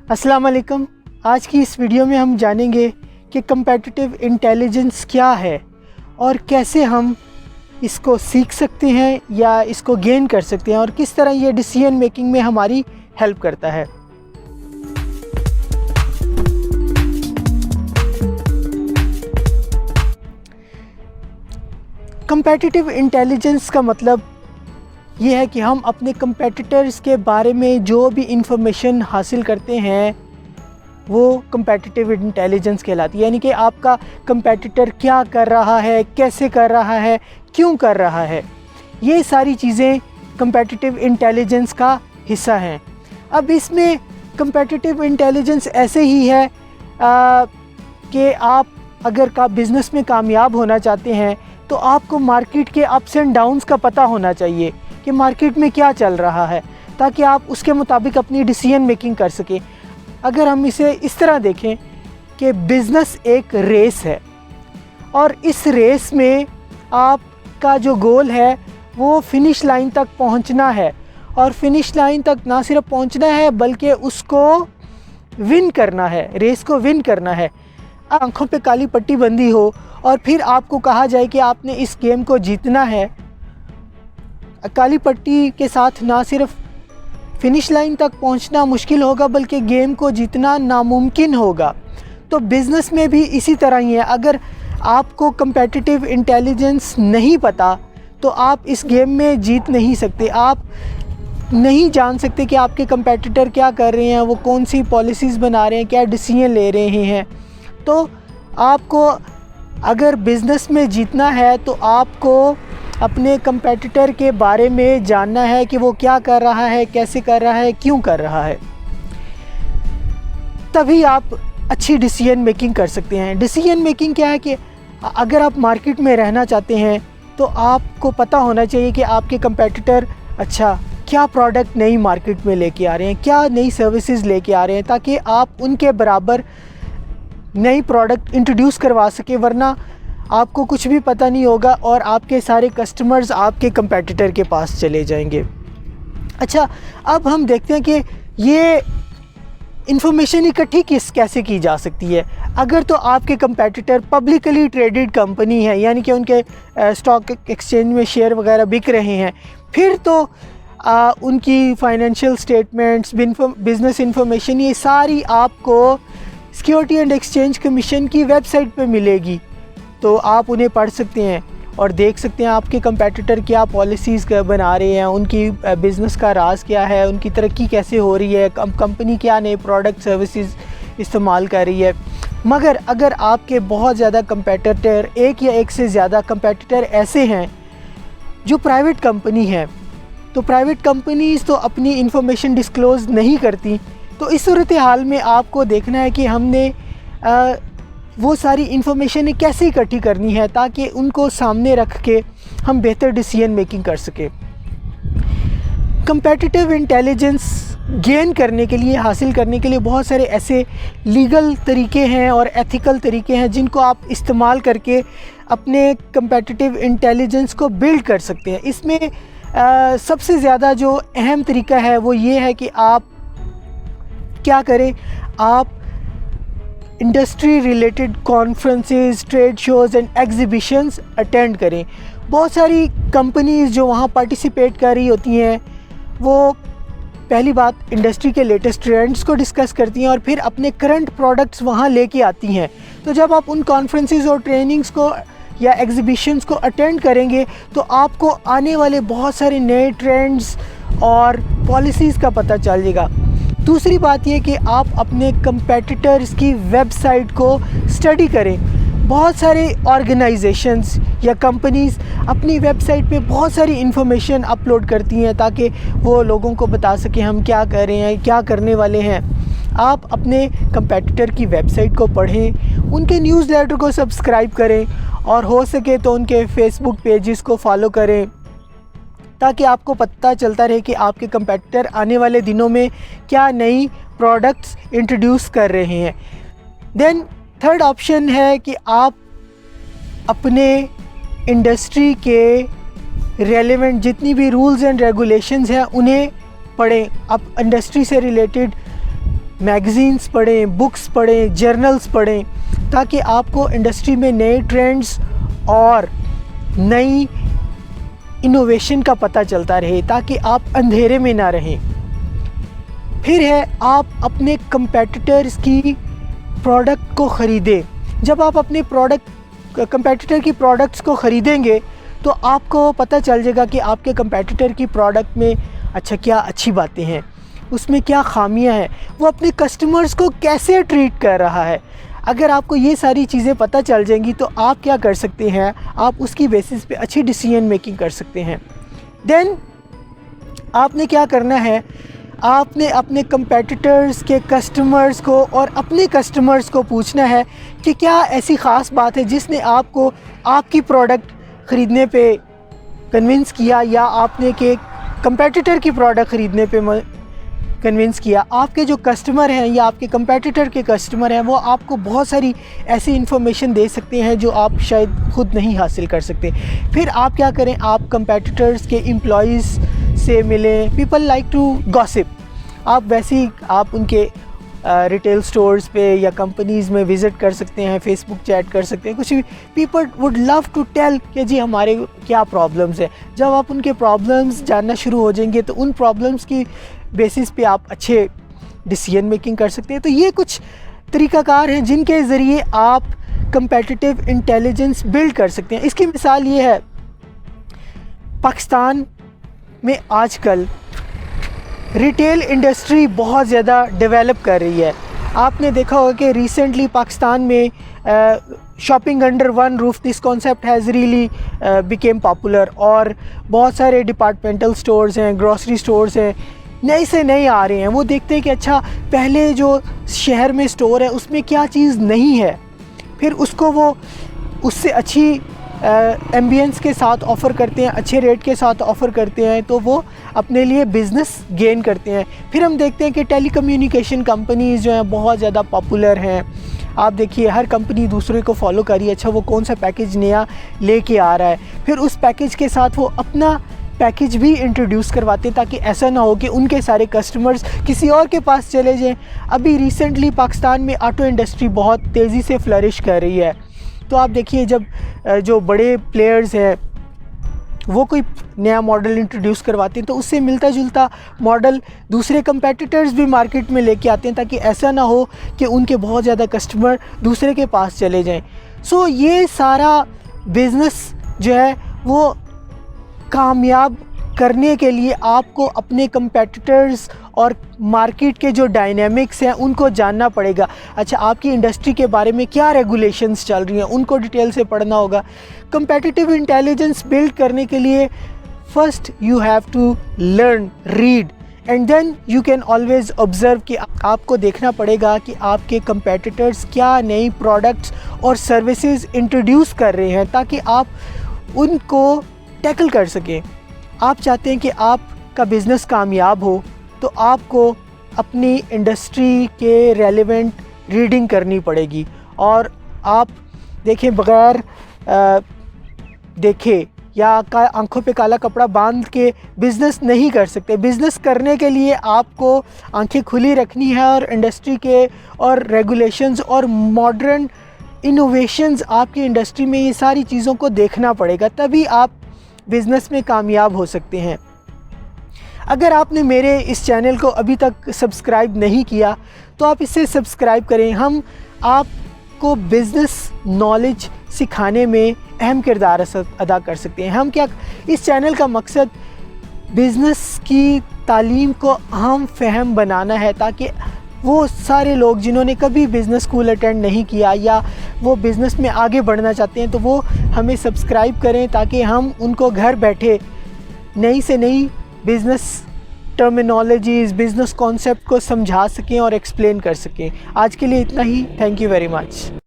अस्सलाम वालेकुम। आज की इस वीडियो में हम जानेंगे कि कम्पेटिटिव इंटेलिजेंस क्या है और कैसे हम इसको सीख सकते हैं या इसको गेन कर सकते हैं और किस तरह ये डिसीजन मेकिंग में हमारी हेल्प करता है। कम्पेटिटिव इंटेलिजेंस का मतलब ये है कि हम अपने कंपेटिटर्स के बारे में जो भी इंफॉर्मेशन हासिल करते हैं वो कम्पेटिटिव इंटेलिजेंस कहलाती है। यानी कि आपका कंपेटिटर क्या कर रहा है, कैसे कर रहा है, क्यों कर रहा है, ये सारी चीज़ें कम्पेटिटिव इंटेलिजेंस का हिस्सा हैं। अब इसमें कम्पेटिटिव इंटेलिजेंस ऐसे ही है कि आप अगर का बिज़नेस में कामयाब होना चाहते हैं तो आपको मार्केट के अप्स एंड डाउन्स का पता होना चाहिए कि मार्केट में क्या चल रहा है, ताकि आप उसके मुताबिक अपनी डिसीजन मेकिंग कर सकें। अगर हम इसे इस तरह देखें कि बिज़नेस एक रेस है और इस रेस में आपका जो गोल है वो फिनिश लाइन तक पहुंचना है, और फिनिश लाइन तक ना सिर्फ पहुंचना है बल्कि उसको विन करना है, रेस को विन करना है। आंखों पे काली पट्टी बंधी हो और फिर आपको कहा जाए कि आपने इस गेम को जीतना है, काली पट्टी के साथ ना सिर्फ फिनिश लाइन तक पहुंचना मुश्किल होगा बल्कि गेम को जीतना नामुमकिन होगा। तो बिज़नेस में भी इसी तरह ही है। अगर आपको कम्पेटिटिव इंटेलिजेंस नहीं पता तो आप इस गेम में जीत नहीं सकते। आप नहीं जान सकते कि आपके कंपेटिटर क्या कर रहे हैं, वो कौन सी पॉलिसीज़ बना रहे हैं, क्या डिसीजन ले रहे हैं। तो आपको अगर बिज़नेस में जीतना है तो आपको अपने कंपेटिटर के बारे में जानना है कि वो क्या कर रहा है, कैसे कर रहा है, क्यों कर रहा है। तभी आप अच्छी डिसीजन मेकिंग कर सकते हैं। डिसीजन मेकिंग क्या है कि अगर आप मार्केट में रहना चाहते हैं तो आपको पता होना चाहिए कि आपके कंपेटिटर क्या प्रोडक्ट नई मार्केट में लेके आ रहे हैं, क्या नई सर्विसेज लेके आ रहे हैं, ताकि आप उनके बराबर नई प्रोडक्ट इंट्रोड्यूस करवा सके। वरना आपको कुछ भी पता नहीं होगा और आपके सारे कस्टमर्स आपके कंपेटिटर के पास चले जाएंगे। अच्छा, अब हम देखते हैं कि ये इंफॉर्मेशन इकट्ठी कैसे की जा सकती है। अगर तो आपके कंपेटिटर पब्लिकली ट्रेडेड कंपनी है, यानी कि उनके स्टॉक एक्सचेंज में शेयर वगैरह बिक रहे हैं, फिर तो उनकी फाइनेंशियल स्टेटमेंट्स, बिज़नेस इंफॉर्मेशन, ये सारी आपको सिक्योरिटी एंड एक्सचेंज कमीशन की वेबसाइट पे मिलेगी। तो आप उन्हें पढ़ सकते हैं और देख सकते हैं आपके कंपेटिटर क्या पॉलिसीज़ बना रहे हैं, उनकी बिज़नेस का राज क्या है, उनकी तरक्की कैसे हो रही है, कंपनी क्या नए प्रोडक्ट सर्विसेज इस्तेमाल कर रही है। मगर अगर आपके बहुत ज़्यादा कंपेटिटर, एक या एक से ज़्यादा कंपेटिटर ऐसे हैं जो प्राइवेट कंपनी है, तो प्राइवेट कंपनीज़ तो अपनी इंफॉर्मेशन डिस्क्लोज़ नहीं करती। तो इस सूरत हाल में आपको देखना है कि हमने वो सारी इन्फॉर्मेशन कैसे इकट्ठी करनी है ताकि उनको सामने रख के हम बेहतर डिसीजन मेकिंग कर सके। कम्पेटिटिव इंटेलिजेंस गेन करने के लिए, हासिल करने के लिए बहुत सारे ऐसे लीगल तरीके हैं और एथिकल तरीके हैं जिनको आप इस्तेमाल करके अपने कम्पेटिटिव इंटेलिजेंस को बिल्ड कर सकते हैं। इसमें सबसे ज़्यादा जो अहम तरीका है वो ये है कि आप क्या करें, आप industry related conferences, trade shows and exhibitions attend करें। बहुत सारी कंपनीज़ जो वहाँ पार्टिसिपेट कर रही होती हैं वो पहली बात इंडस्ट्री के लेटेस्ट ट्रेंड्स को डिस्कस करती हैं और फिर अपने करंट प्रोडक्ट्स वहाँ लेके आती हैं। तो जब आप उन कॉन्फ्रेंसेस और ट्रेनिंग्स को या एग्जीबिशंस को अटेंड करेंगे तो आपको आने वाले बहुत सारे नए ट्रेंड्स और पॉलिसीज़ का पता चल जाएगा। दूसरी बात ये कि आप अपने कंपेटिटर्स की वेबसाइट को स्टडी करें। बहुत सारे ऑर्गेनाइजेशंस या कंपनीज़ अपनी वेबसाइट पे बहुत सारी इन्फॉर्मेशन अपलोड करती हैं ताकि वो लोगों को बता सकें हम क्या कर रहे हैं, क्या करने वाले हैं। आप अपने कंपेटिटर की वेबसाइट को पढ़ें, उनके न्यूज़लेटर को सब्सक्राइब करें और हो सके तो उनके फेसबुक पेजेस को फॉलो करें ताकि आपको पता चलता रहे कि आपके कंपेटिटर आने वाले दिनों में क्या नई प्रोडक्ट्स इंट्रोड्यूस कर रहे हैं। देन थर्ड ऑप्शन है कि आप अपने इंडस्ट्री के रेलेवेंट जितनी भी रूल्स एंड रेगुलेशंस हैं उन्हें पढ़ें। आप इंडस्ट्री से रिलेटेड میگزینس پڑھیں، بکس پڑھیں، جرنلز پڑھیں، تاکہ آپ کو انڈسٹری میں نئے ٹرینڈز اور نئی انوویشن کا پتہ چلتا رہے، تاکہ آپ اندھیرے میں نہ رہیں۔ پھر ہے آپ اپنے کمپیٹیٹرز کی پروڈکٹ کو خریدیں۔ جب آپ اپنے کمپیٹیٹر کی پروڈکٹس کو خریدیں گے تو آپ کو پتہ چل جائے گا کہ آپ کے کمپیٹیٹر کی پروڈکٹ میں کیا اچھی باتیں ہیں، اس میں کیا خامیاں ہیں، وہ اپنے کسٹمرز کو کیسے ٹریٹ کر رہا ہے۔ اگر آپ کو یہ ساری چیزیں پتہ چل جائیں گی تو آپ کیا کر سکتے ہیں، آپ اس کی بیسس پہ اچھی ڈیسیژن میکنگ کر سکتے ہیں۔ دین آپ نے کیا کرنا ہے، آپ نے اپنے کمپیٹیٹرز کے کسٹمرز کو اور اپنے کسٹمرز کو پوچھنا ہے کہ کیا ایسی خاص بات ہے جس نے آپ کو آپ کی پروڈکٹ خریدنے پہ کنونس کیا، یا آپ نے کہ کمپیٹیٹر کی پروڈکٹ خریدنے پہ کنونس کیا۔ آپ کے جو کسٹمر ہیں یا آپ کے کمپیٹیٹر کے کسٹمر ہیں وہ آپ کو بہت ساری ایسی انفارمیشن دے سکتے ہیں جو آپ شاید خود نہیں حاصل کر سکتے۔ پھر آپ کیا کریں، آپ کمپیٹیٹرز کے امپلائیز سے ملیں۔ پیپل لائک ٹو گاسپ، آپ ویسے ہی آپ ان کے ریٹیل سٹورز پہ یا کمپنیز میں وزٹ کر سکتے ہیں، فیس بک چیٹ کر سکتے ہیں، کچھ بھی۔ People would love to tell کہ جی ہمارے کیا پرابلمز ہیں۔ جب آپ ان کے پرابلمز جاننا شروع ہو جائیں گے تو ان پرابلمز کی بیسس پہ آپ اچھے ڈیسیژن میکنگ کر سکتے ہیں۔ تو یہ کچھ طریقہ کار ہیں جن کے ذریعے آپ کمپیٹیٹیو انٹیلیجنس بلڈ کر سکتے ہیں۔ اس کی مثال یہ ہے، پاکستان میں آج کل ریٹیل انڈسٹری بہت زیادہ ڈیولپ کر رہی ہے۔ آپ نے دیکھا ہوگا کہ ریسنٹلی پاکستان میں shopping under one roof this concept has really became popular, اور بہت سارے ڈپارٹمنٹل سٹورز ہیں، گروسری سٹورز ہیں، نئے سے نئے آ رہے ہیں۔ وہ دیکھتے ہیں کہ اچھا پہلے جو شہر میں سٹور ہے اس میں کیا چیز نہیں ہے، پھر اس کو وہ اس سے اچھی ایمبینس کے ساتھ آفر کرتے ہیں، اچھے ریٹ کے ساتھ آفر کرتے ہیں، تو وہ اپنے لیے بزنس گین کرتے ہیں۔ پھر ہم دیکھتے ہیں کہ ٹیلی کمیونیکیشن کمپنیز جو ہیں بہت زیادہ پاپولر ہیں۔ آپ دیکھیے ہر کمپنی دوسرے کو فالو کر رہی ہے، اچھا وہ کون سا پیکیج نیا لے کے آ رہا ہے، پھر اس پیکیج کے ساتھ وہ اپنا پیکیج بھی انٹروڈیوس کرواتے ہیں، تاکہ ایسا نہ ہو کہ ان کے سارے کسٹمرز کسی اور کے پاس چلے جائیں۔ ابھی ریسنٹلی پاکستان میں آٹو انڈسٹری بہت تیزی سے فلرش کر رہی ہے، تو آپ دیکھیے جب جو بڑے پلیئرز ہیں وہ کوئی نیا ماڈل انٹروڈیوس کرواتے ہیں تو اس سے ملتا جلتا ماڈل دوسرے کمپیٹیٹرز بھی مارکیٹ میں لے کے آتے ہیں، تاکہ ایسا نہ ہو کہ ان کے بہت زیادہ کسٹمر دوسرے کے پاس چلے جائیں۔ سو یہ سارا بزنس جو ہے وہ کامیاب کرنے کے لیے آپ کو اپنے کمپیٹیٹرز اور مارکیٹ کے جو ڈائنامکس ہیں ان کو جاننا پڑے گا۔ اچھا آپ کی انڈسٹری کے بارے میں کیا ریگولیشنز چل رہی ہیں ان کو ڈیٹیل سے پڑھنا ہوگا۔ کمپیٹیٹیو انٹیلیجنس بلڈ کرنے کے لیے first you have to learn, read, and then you can always observe, کہ آپ کو دیکھنا پڑے گا کہ آپ کے کمپیٹیٹرز کیا نئی پروڈکٹس اور سروسز انٹروڈیوس کر رہے ہیں، تاکہ آپ ان کو ٹیکل کر سکیں۔ آپ چاہتے ہیں کہ آپ کا بزنس کامیاب ہو تو آپ کو اپنی انڈسٹری کے ریلیونٹ ریڈنگ کرنی پڑے گی، اور آپ دیکھیں بغیر دیکھے یا آنکھوں پہ کالا کپڑا باندھ کے بزنس نہیں کر سکتے۔ بزنس کرنے کے لیے آپ کو آنکھیں کھلی رکھنی ہے، اور انڈسٹری کے اور ریگولیشنز اور ماڈرن انوویشنز آپ کی انڈسٹری میں یہ ساری چیزوں کو دیکھنا پڑے گا، تبھی آپ بزنس میں کامیاب ہو سکتے ہیں۔ اگر آپ نے میرے اس چینل کو ابھی تک سبسکرائب نہیں کیا تو آپ اسے سبسکرائب کریں۔ ہم آپ کو بزنس نالج سکھانے میں اہم کردار ادا کر سکتے ہیں۔ اس چینل کا مقصد بزنس کی تعلیم کو عام فہم بنانا ہے، تاکہ وہ سارے لوگ جنہوں نے کبھی بزنس اسکول اٹینڈ نہیں کیا یا وہ بزنس میں آگے بڑھنا چاہتے ہیں تو وہ ہمیں سبسکرائب کریں، تاکہ ہم ان کو گھر بیٹھے نئی سے نئی بزنس ٹرمینالوجیز، بزنس کانسیپٹ کو سمجھا سکیں اور ایکسپلین کر سکیں۔ آج کے لیے اتنا ہی، تھینک یو ویری مچ۔